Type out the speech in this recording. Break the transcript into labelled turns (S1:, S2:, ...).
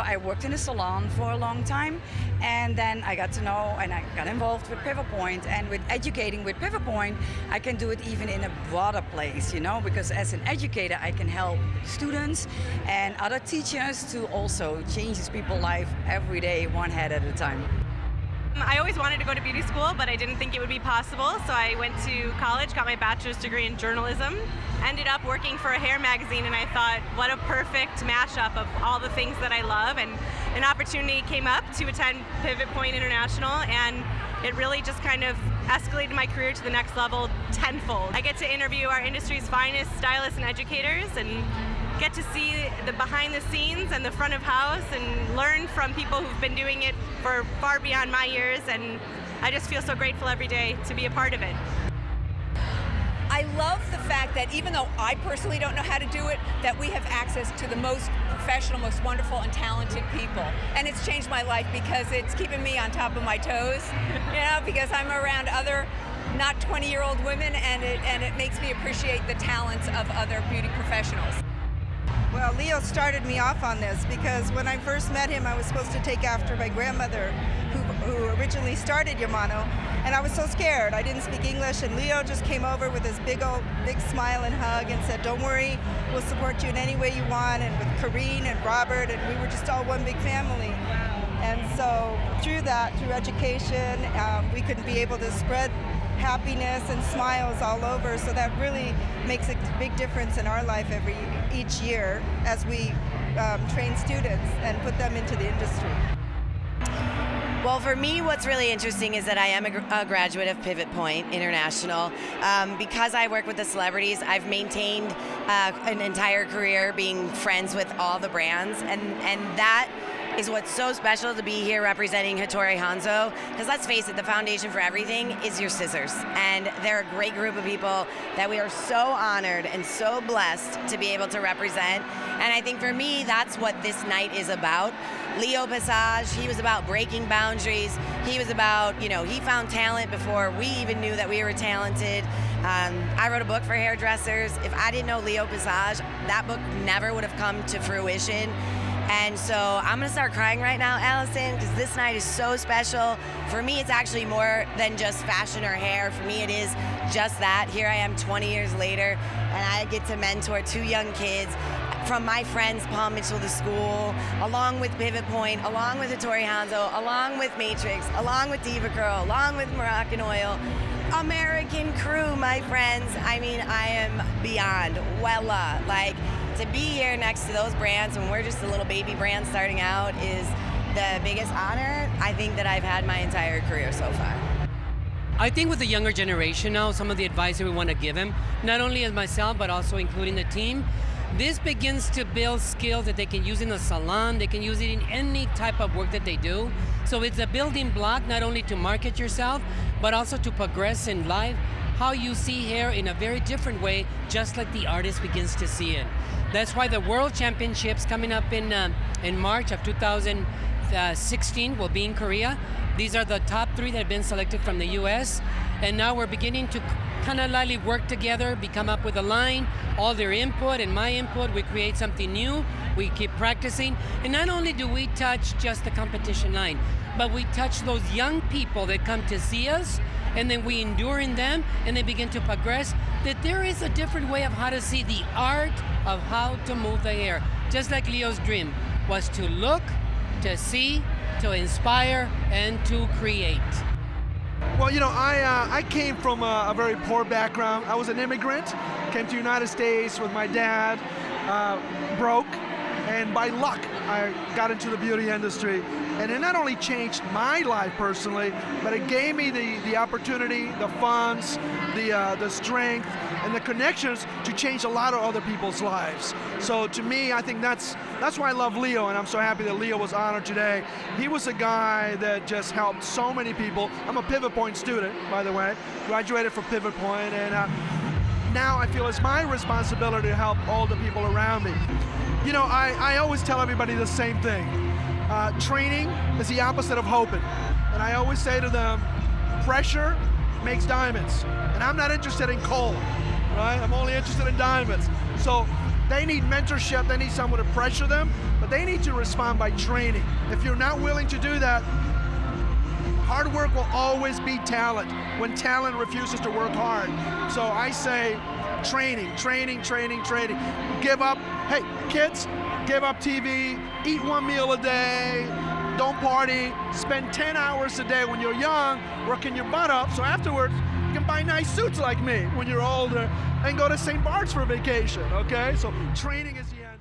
S1: I worked in a salon for a long time, and then I got to know and I got involved with Pivot Point. And with educating with Pivot Point, I can do it even in a broader place, because as an educator, I can help students and other teachers to also change people's life every day, one head at a time.
S2: I always wanted to go to beauty school, but I didn't think it would be possible. So I went to college, got my bachelor's degree in journalism, ended up working for a hair magazine, and I thought, what a perfect mashup of all the things that I love. And an opportunity came up to attend Pivot Point International, and it really just kind of escalated my career to the next level tenfold. I get to interview our industry's finest stylists and educators and get to see the behind the scenes and the front of house and learn from people who've been doing it for far beyond my years, and I just feel so grateful every day to be a part of it.
S3: I love the fact that even though I personally don't know how to do it, that we have access to the most professional, most wonderful and talented people. And it's changed my life because it's keeping me on top of my toes, because I'm around other not 20-year-old women, and it makes me appreciate the talents of other beauty professionals.
S4: Well, Leo started me off on this because when I first met him, I was supposed to take after my grandmother who originally started Yamano, and I was so scared. I didn't speak English, and Leo just came over with his big smile and hug and said, "Don't worry, we'll support you in any way you want," and with Karine and Robert, and we were just all one big family. And so through education, we could be able to spread happiness and smiles all over. So that really makes a big difference in our life each year as we train students and put them into the industry.
S5: Well, for me, what's really interesting is that I am a graduate of Pivot Point International. Because I work with the celebrities, I've maintained an entire career being friends with all the brands, and that is what's so special to be here representing Hattori Hanzo, because let's face it, the foundation for everything is your scissors, and they're a great group of people that we are so honored and so blessed to be able to represent. And I think for me, that's what this night is about. Leo Passage, he was about breaking boundaries. He was about, he found talent before we even knew that we were talented. I wrote a book for hairdressers. If I didn't know Leo Passage, that book never would have come to fruition. And so I'm gonna start crying right now, Allison, because this night is so special. For me, it's actually more than just fashion or hair. For me, it is just that. Here I am 20 years later, and I get to mentor 2 young kids from my friends Palm Mitchell to school, along with Pivot Point, along with Hattori Hanzo, along with Matrix, along with Diva Curl, along with Moroccan Oil. American Crew, my friends. I mean, I am beyond Wella. To be here next to those brands when we're just a little baby brand starting out is the biggest honor I think that I've had my entire career so far.
S6: I think with the younger generation now, some of the advice that we want to give them, not only as myself, but also including the team, this begins to build skills that they can use in the salon, they can use it in any type of work that they do. So it's a building block not only to market yourself, but also to progress in life, how you see hair in a very different way, just like the artist begins to see it. That's why the World Championships coming up in March of 2016 will be in Korea. These are the top 3 that have been selected from the US. And now we're beginning to kind of lightly work together, come up with a line, all their input and my input, we create something new, we keep practicing. And not only do we touch just the competition line, but we touch those young people that come to see us, and then we endure in them, and they begin to progress, that there is a different way of how to see the art of how to move the hair. Just like Leo's dream was to look, to see, to inspire, and to create.
S7: Well, I came from a very poor background. I was an immigrant, came to the United States with my dad, broke, and by luck, I got into the beauty industry. And it not only changed my life personally, but it gave me the opportunity, the funds, the strength, and the connections to change a lot of other people's lives. So to me, I think that's why I love Leo, and I'm so happy that Leo was honored today. He was a guy that just helped so many people. I'm a Pivot Point student, by the way, graduated from Pivot Point, and now I feel it's my responsibility to help all the people around me. I always tell everybody the same thing. Training is the opposite of hoping. And I always say to them, pressure makes diamonds. And I'm not interested in coal, right? I'm only interested in diamonds. So They need mentorship, they need someone to pressure them, but they need to respond by training. If you're not willing to do that, hard work will always beat talent when talent refuses to work hard. So I say training, training, training, training. Give up, hey, kids, give up TV, eat 1 meal a day, don't party, spend 10 hours a day when you're young, working your butt up, so afterwards you can buy nice suits like me when you're older and go to St. Bart's for vacation, okay? So training is the answer.